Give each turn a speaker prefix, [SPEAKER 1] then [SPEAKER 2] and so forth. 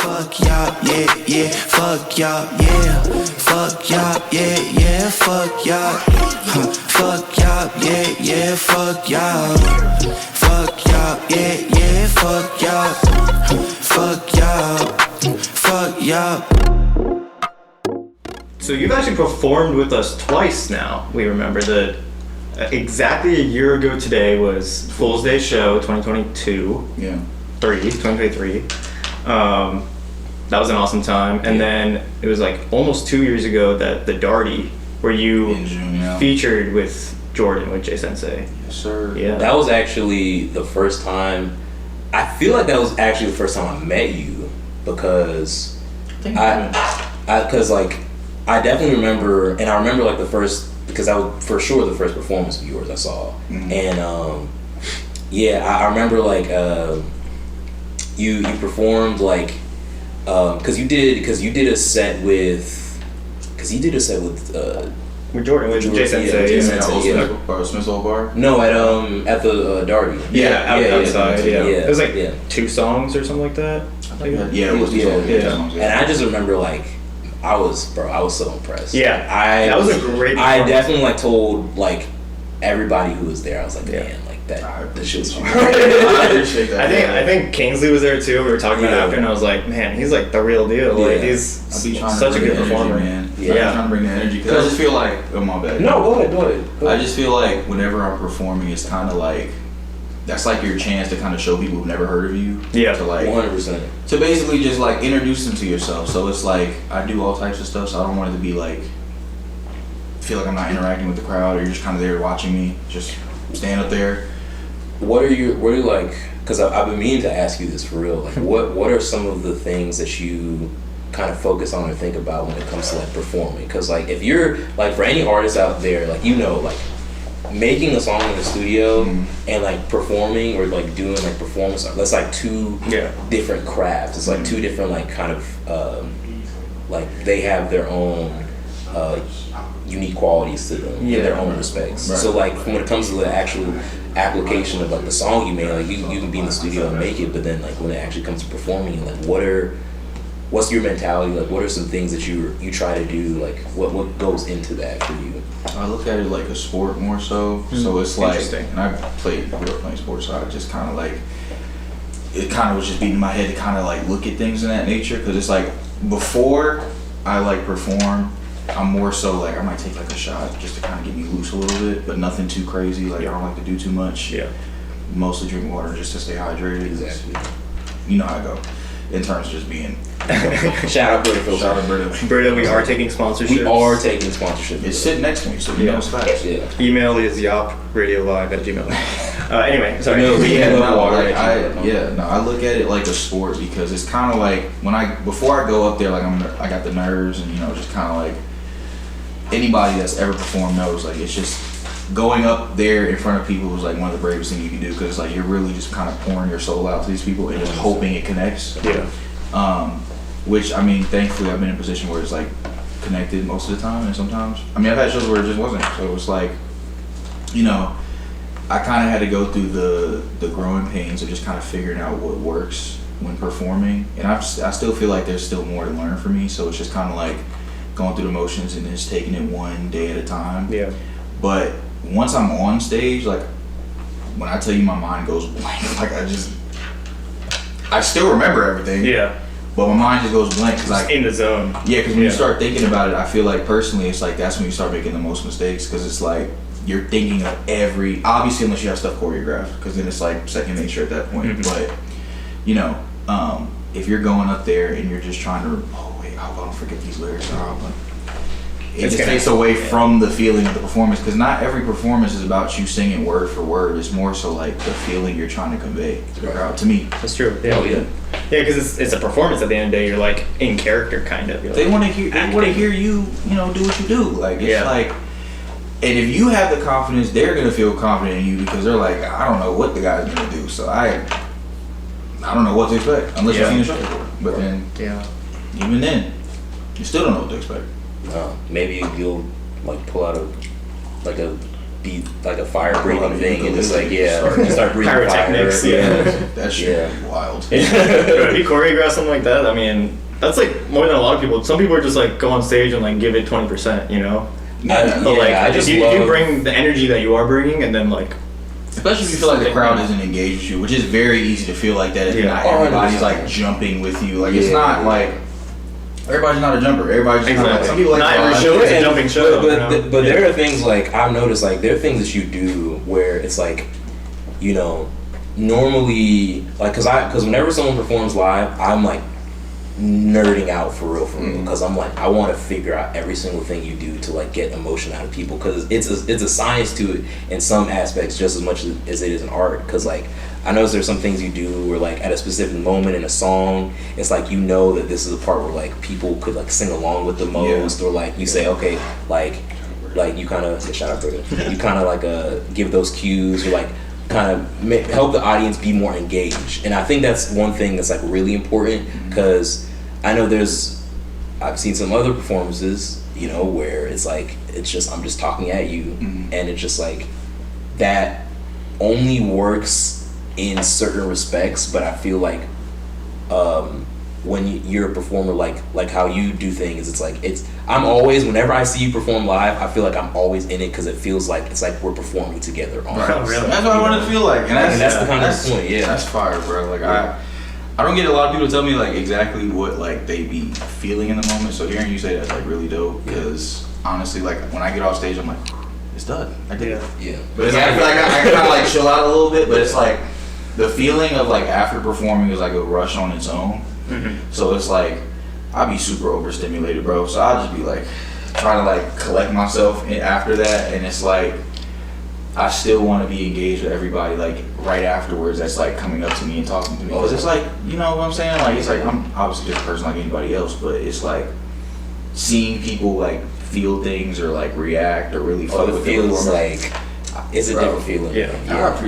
[SPEAKER 1] Fuck y'all, yeah, yeah. Fuck y'all, yeah. Fuck y'all, yeah, yeah. Fuck y'all. Fuck y'all, yeah, yeah. Fuck y'all. Fuck y'all, yeah, yeah. Fuck y'all. Fuck y'all. Fuck y'all.
[SPEAKER 2] So you've actually performed with us twice now. We remember that exactly a year ago today was Fool's Day show 2022.
[SPEAKER 3] Yeah.
[SPEAKER 2] 2023. That was an awesome time. And then it was like almost 2 years ago that the Darty, where you
[SPEAKER 3] In June, yeah.
[SPEAKER 2] featured with Jordan, with Jay Sensei.
[SPEAKER 3] Yes, sir.
[SPEAKER 2] Yeah.
[SPEAKER 4] That was actually the first time. I feel like that was actually the first time I met you because I definitely remember, and I remember like the first, because that was for sure the first performance of yours I saw.
[SPEAKER 3] Mm-hmm.
[SPEAKER 4] And I remember like you performed like because you did a set with
[SPEAKER 2] With Jordan, with Jay Sensei.
[SPEAKER 3] Smith's Old Bar?
[SPEAKER 4] No, at the Darty.
[SPEAKER 2] Outside. It was like
[SPEAKER 4] 2
[SPEAKER 2] songs or something like that.
[SPEAKER 3] Yeah, it was.
[SPEAKER 4] And I just remember like I was so impressed.
[SPEAKER 2] Yeah, that was a great
[SPEAKER 4] I definitely like told like everybody who was there. I was like, man, like that shit was hard.
[SPEAKER 3] I appreciate that.
[SPEAKER 2] I think Kingsley was there too. We were talking about it after, and I was like, man, he's like the real deal. Like he's such a good performer,
[SPEAKER 3] man. I'm trying to bring the energy because I just feel like, oh my bad.
[SPEAKER 4] No, go ahead.
[SPEAKER 3] I just feel like whenever I'm performing, it's kind of like that's like your chance to kind of show people who've never heard of you.
[SPEAKER 2] Yeah,
[SPEAKER 3] to like
[SPEAKER 4] 100%.
[SPEAKER 3] To basically just like introduce them to yourself. So it's like I do all types of stuff. So I don't want it to be like feel like I'm not interacting with the crowd or you're just kind of there watching me. Just stand up there.
[SPEAKER 4] What are you like? Because I've been meaning to ask you this for real. Like, what are some of the things that you kind of focus on or think about when it comes to like performing? Because like if you're like for any artist out there, like like making a song in the studio and like performing or like doing like performance, that's like 2 different crafts. It's like 2 different like kind of like they have their own unique qualities to them in their own respects. Right. So like when it comes to the actual application of like the song you made, like you can be in the studio and make it, but then like when it actually comes to performing, like what's your mentality? Like what are some things that you try to do? Like what goes into that for you?
[SPEAKER 3] I look at it like a sport more so. So it's like, and I grew up playing sports, so I just kind of like, it kind of was just beating my head to kind of like look at things in that nature. Cause it's like, before I like perform, I'm more so like, I might take like a shot just to kind of get me loose a little bit, but nothing too crazy. Like I don't like to do too much. Yeah. Mostly drink water just to stay hydrated. Exactly. You know how I go. In terms of just being.
[SPEAKER 4] Shout out Brita.
[SPEAKER 3] Shout out Brita.
[SPEAKER 2] Brita, we are taking sponsorships.
[SPEAKER 4] We are taking sponsorships.
[SPEAKER 3] It's sitting next to me, so you know it's facts.
[SPEAKER 2] Yeah. Email is YAWPRadiolive@gmail.com. Anyway, sorry.
[SPEAKER 3] I look at it like a sport because it's kind of like before I go up there, like I got the nerves and just kind of like anybody that's ever performed knows, like it's just going up there in front of people is like one of the bravest things you can do because it's like you're really just kind of pouring your soul out to these people and just hoping it connects. Yeah. Which I mean, thankfully I've been in a position where it's like connected most of the time, and sometimes I've had shows where it just wasn't. So it was like, I kind of had to go through the growing pains of just kind of figuring out what works when performing, and I still feel like there's still more to learn for me. So it's just kind of like going through the motions and just taking it one day at a time. Yeah. But once I'm on stage, like when I tell you my mind goes blank, like I still remember everything. Yeah. But my mind just goes blank because like
[SPEAKER 2] in the zone.
[SPEAKER 3] Yeah, because when you start thinking about it, I feel like personally, it's like that's when you start making the most mistakes because it's like you're thinking of obviously unless you have stuff choreographed, because then it's like second nature at that point. But if you're going up there and you're just trying to, I hope I don't forget these lyrics. It just takes away from the feeling of the performance, because not every performance is about you singing word for word. It's more so like the feeling you're trying to convey to the crowd. To me,
[SPEAKER 2] that's true. Yeah, yeah, because it's a performance. At the end of the day, you're like in character, kind of.
[SPEAKER 3] They want to hear. They want to hear you. Do what you do. Like it's like, and if you have the confidence, they're gonna feel confident in you because they're like, I don't know what the guy's gonna do, so I don't know what to expect unless you've seen the show before. But then, even then, you still don't know what to expect.
[SPEAKER 4] Maybe you'll like pull out a be like a fire breathing thing and just like start breathing
[SPEAKER 2] pyrotechnics.
[SPEAKER 4] fire.
[SPEAKER 3] That shit would be wild.
[SPEAKER 2] If you choreograph something like that, I mean, that's like more than a lot of people. Some people are just like go on stage and like give it 20%, you know. But like, if you bring the energy that you are bringing, and then like,
[SPEAKER 3] especially if you feel like the crowd isn't engaged with you, which is very easy to feel like that if not everybody's like jumping with you. Like it's not like everybody's not a jumper. Everybody's just kind of like, some people like
[SPEAKER 2] not every show is a jumping show.
[SPEAKER 4] But there are things like I've noticed, like there are things that you do where it's like, you know, normally like because whenever someone performs live, I'm like nerding out for real because I'm like I want to figure out every single thing you do to like get emotion out of people because it's a science to it in some aspects just as much as it is an art because like I notice there's some things you do where like at a specific moment in a song it's like you know that this is a part where like people could like sing along with the most or like you say okay like you kind of shout out brother you kind of like give those cues or like kind of help the audience be more engaged, and I think that's one thing that's like really important because I know I've seen some other performances, you know, where it's like I'm just talking at you, and it's just like that only works in certain respects, but I feel like when you're a performer like how you do things, it's like I'm always whenever I see you perform live, I feel like I'm always in it because it feels like it's like we're performing together.
[SPEAKER 3] That's what I want to feel like, and that's the kind of point. Yeah, that's fire, bro. Like I don't get a lot of people to tell me like exactly what like they be feeling in the moment. So hearing you say that's like really dope because honestly, like when I get off stage, I'm like, it's done. I did it. Yeah. But it's like, I feel like I kind of like chill out a little bit, but it's like the feeling of like after performing is like a rush on its own. So it's like I'll be super overstimulated, bro. So I'll just be like trying to like collect myself after that, and it's like I still want to be engaged with everybody like right afterwards. That's like coming up to me and talking to me because it's like you know what I'm saying. Like it's like I'm obviously just a person like anybody else, but it's like seeing people like feel things or like react or really fuck with
[SPEAKER 4] it feels like it's a different feeling.
[SPEAKER 3] I appreciate